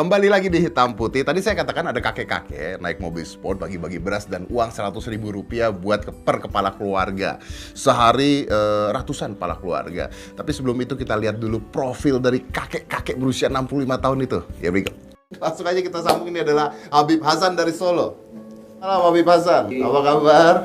Kembali lagi di Hitam Putih. Tadi saya katakan ada kakek-kakek naik mobil sport bagi-bagi beras dan uang Rp100.000 buat per kepala keluarga. Sehari ratusan kepala keluarga. Tapi sebelum itu kita lihat dulu profil dari kakek-kakek berusia 65 tahun itu. Ya berikut. Langsung aja kita sambung, ini adalah Habib Hasan dari Solo. Halo Habib Hasan, apa kabar?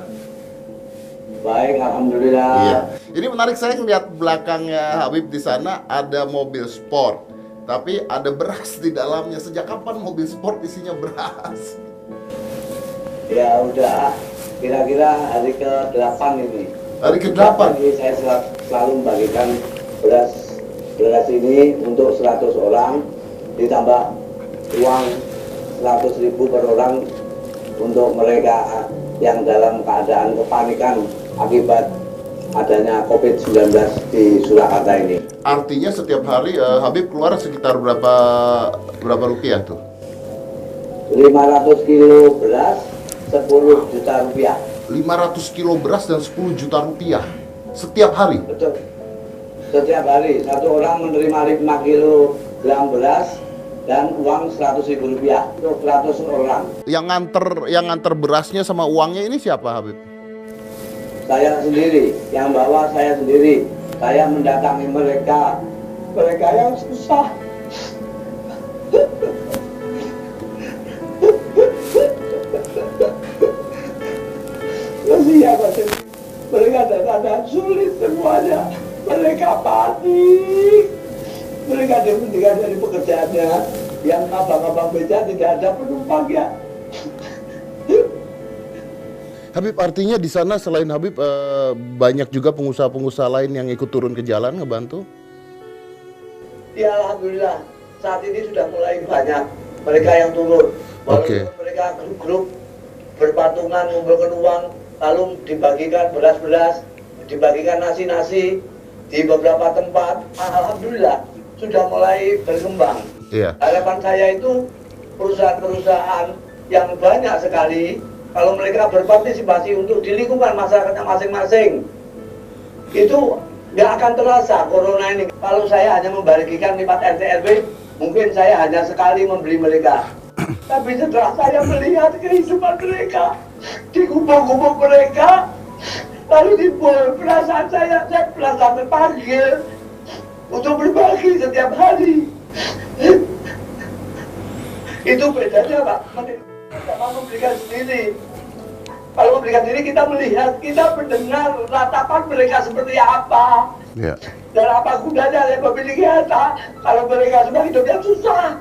Baik, alhamdulillah. Iya. Ini menarik, saya melihat belakangnya Habib di sana ada mobil sport. Tapi ada beras di dalamnya. Sejak kapan mobil sport isinya beras? Ya udah kira-kira hari ke-8 ini. Hari ke-8? Ini saya selalu membagikan beras ini untuk 100 orang, ditambah uang 100.000 per orang untuk mereka yang dalam keadaan kepanikan akibat adanya COVID-19 di Surakarta ini. Artinya setiap hari Habib keluar sekitar berapa rupiah tuh? 500 kilo beras, 10 juta rupiah. 500 kilo beras dan 10 juta rupiah setiap hari? Betul. Setiap hari satu orang menerima 5 kilogram beras dan uang 100.000 rupiah untuk 100 orang. Yang nganter berasnya sama uangnya ini siapa, Habib? Saya sendiri, yang bawa saya sendiri. Saya mendatangi mereka yang susah. Kasihan masih mereka dan sulit semuanya. Mereka panik. Mereka dihentikan dari pekerjaannya. Yang abang-abang beca tidak ada penumpangnya. Habib, artinya di sana selain Habib banyak juga pengusaha-pengusaha lain yang ikut turun ke jalan ngebantu? Ya alhamdulillah, saat ini sudah mulai banyak mereka yang turun. Walaupun mereka grup-grup berpatungan mengumpulkan uang, lalu dibagikan beras-beras, dibagikan nasi-nasi di beberapa tempat. Alhamdulillah sudah mulai berkembang. Iya. Harapan saya itu perusahaan-perusahaan yang banyak sekali, kalau mereka berpartisipasi untuk di lingkungan masyarakatnya masing-masing, itu nggak akan terasa corona ini. Kalau saya hanya membagikan 4 RT RW, mungkin saya hanya sekali membeli mereka. Tapi setelah saya melihat kehidupan mereka, di gubuk-gubuk mereka, lalu dibuat perasaan saya merasa terpanggil untuk berbagi setiap hari. Itu bedanya Pak, sama memberikan sendiri. Kalau memberikan diri kita melihat, kita mendengar ratapan mereka seperti apa. Ya. Dan apa gunanya yang memiliki harta kalau mereka semua hidup yang susah.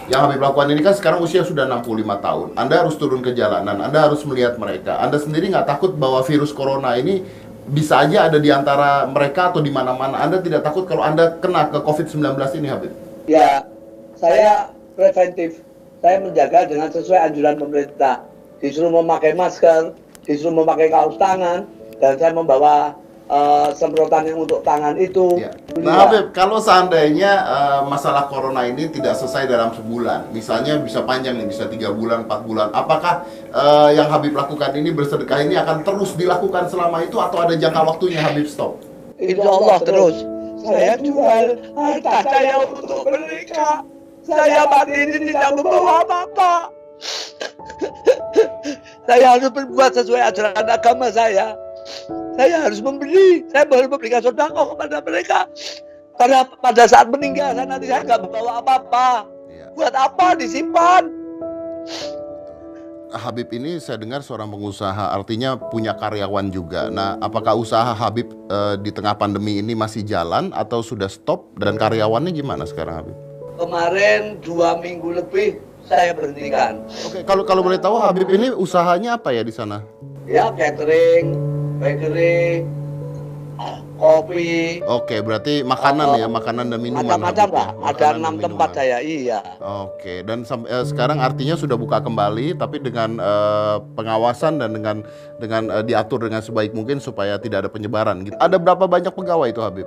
Yang Habib lakukan ini kan sekarang usia sudah 65 tahun. Anda harus turun ke jalanan, Anda harus melihat mereka. Anda sendiri nggak takut bahwa virus corona ini bisa aja ada di antara mereka atau di mana-mana? Anda tidak takut kalau Anda kena ke COVID-19 ini, Habib? Ya, saya preventif. Saya menjaga dengan sesuai anjuran pemerintah. Disuruh memakai masker, disuruh memakai kaos tangan, dan saya membawa semprotan yang untuk tangan itu. Ya. Nah, Habib, kalau seandainya masalah corona ini tidak selesai dalam sebulan, misalnya bisa panjang nih, bisa 3 bulan, 4 bulan, apakah yang Habib lakukan ini, bersedekah ini akan terus dilakukan selama itu atau ada jangka waktunya Habib stop? Insya Allah terus. Saya jual harta saya untuk mereka. Saya mati ini tidak membawa apa-apa. Saya harus berbuat sesuai ajaran agama saya. Saya harus memberi. Saya harus memberikan sedekah kepada mereka. Karena pada saat meninggal saya nanti saya nggak membawa apa-apa. Buat apa disimpan? Habib ini saya dengar seorang pengusaha, artinya punya karyawan juga. Nah, apakah usaha Habib di tengah pandemi ini masih jalan atau sudah stop? Dan karyawannya gimana sekarang, Habib? Kemarin 2 minggu lebih saya berhentikan. Oke, kalau boleh tahu Habib ini usahanya apa ya di sana? Ya catering, bakery, kopi. Oke, berarti makanan ya, makanan dan minuman. Macam-macam Habib, Pak, ya? ada Makanan 6 dan tempat minuman. saya, iya. Oke, dan sekarang artinya sudah buka kembali, tapi dengan pengawasan dan dengan diatur dengan sebaik mungkin supaya tidak ada penyebaran. Gitu. Ada berapa banyak pegawai itu, Habib?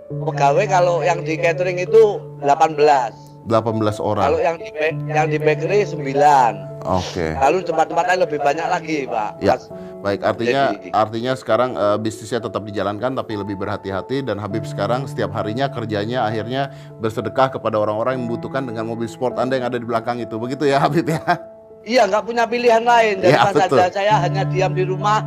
Pegawai kalau yang di catering itu 18. 18 orang. Kalau yang di bakery 9. Oke. Lalu tempat-tempat lain lebih banyak lagi, Pak. Ya, baik. Artinya sekarang bisnisnya tetap dijalankan tapi lebih berhati-hati, dan Habib sekarang setiap harinya kerjanya akhirnya bersedekah kepada orang-orang yang membutuhkan dengan mobil sport Anda yang ada di belakang itu. Begitu ya, Habib ya? Iya, nggak punya pilihan lain. Ya, Daripada betul. saya hanya diam di rumah,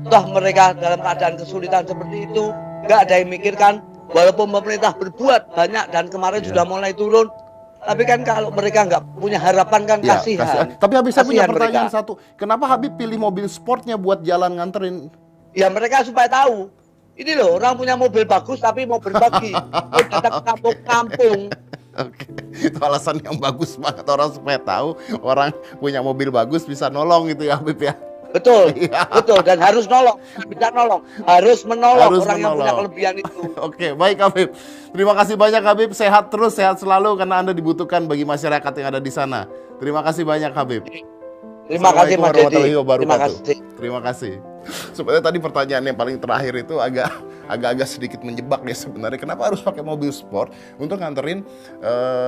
toh mereka dalam keadaan kesulitan seperti itu, nggak ada yang mikirkan. Walaupun pemerintah berbuat banyak dan kemarin sudah mulai turun, tapi kan kalau mereka nggak punya harapan kan Ya, kasihan. Tapi Habib, saya punya Kasihan pertanyaan mereka. satu. Kenapa Habib pilih mobil sportnya buat jalan nganterin? Ya mereka supaya tahu. Ini loh, orang punya mobil bagus tapi mau berbagi. Mau datang ke kampung-kampung. Oke, itu alasan yang bagus banget, orang supaya tahu orang punya mobil bagus bisa nolong gitu ya, Habib ya. Betul, Iya. betul. Dan harus nolong. Bisa nolong. Harus menolong Harus orang yang punya menolong. kelebihan itu. Oke, baik Habib. Terima kasih banyak Habib. Sehat terus, sehat selalu karena Anda dibutuhkan bagi masyarakat yang ada di sana. Terima kasih banyak Habib. Terima kasih Mas Dedi. Warahmatullahi wabarakatuh. Terima kasih. Terima kasih. Sebenarnya tadi pertanyaan yang paling terakhir itu agak sedikit menjebak ya sebenarnya. Kenapa harus pakai mobil sport untuk nganterin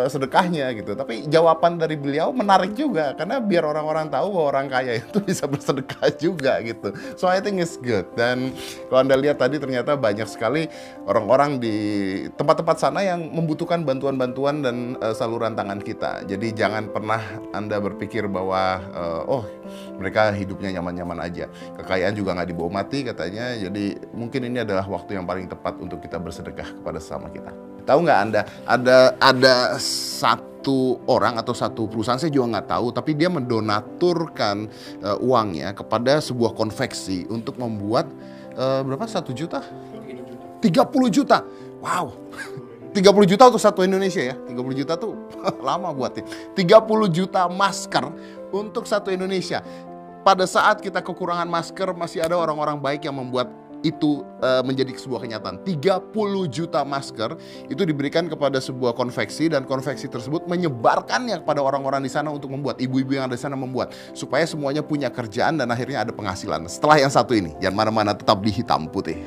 sedekahnya gitu. Tapi jawaban dari beliau menarik juga karena biar orang-orang tahu bahwa orang kaya itu bisa bersedekah juga gitu. So I think it's good. Dan kalau Anda lihat tadi ternyata banyak sekali orang-orang di tempat-tempat sana yang membutuhkan bantuan-bantuan dan saluran tangan kita. Jadi jangan pernah Anda berpikir bahwa mereka hidupnya nyaman-nyaman aja. Kekayaan juga nggak dibawa mati katanya. Jadi mungkin ini adalah waktu yang paling tepat untuk kita bersedekah kepada sesama kita. Tahu nggak Anda, ada satu orang atau satu perusahaan, saya juga nggak tahu, tapi dia mendonaturkan uangnya kepada sebuah konveksi untuk membuat berapa? 1 juta? 30 juta. Wow. 30 juta untuk satu Indonesia ya. 30 juta tuh lama buatnya. 30 juta masker untuk satu Indonesia. Pada saat kita kekurangan masker, masih ada orang-orang baik yang membuat itu menjadi sebuah kenyataan. 30 juta masker itu diberikan kepada sebuah konveksi, dan konveksi tersebut menyebarkannya kepada orang-orang di sana untuk membuat, ibu-ibu yang ada di sana membuat, supaya semuanya punya kerjaan dan akhirnya ada penghasilan. Setelah yang satu ini, jangan mana-mana, tetap di Hitam Putih.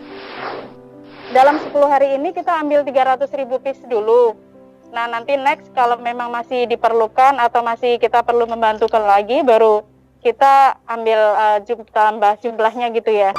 Dalam 10 hari ini kita ambil 300.000 piece dulu. Nah, nanti next kalau memang masih diperlukan atau masih kita perlu membantu lagi, baru kita ambil tambah jumlahnya gitu ya.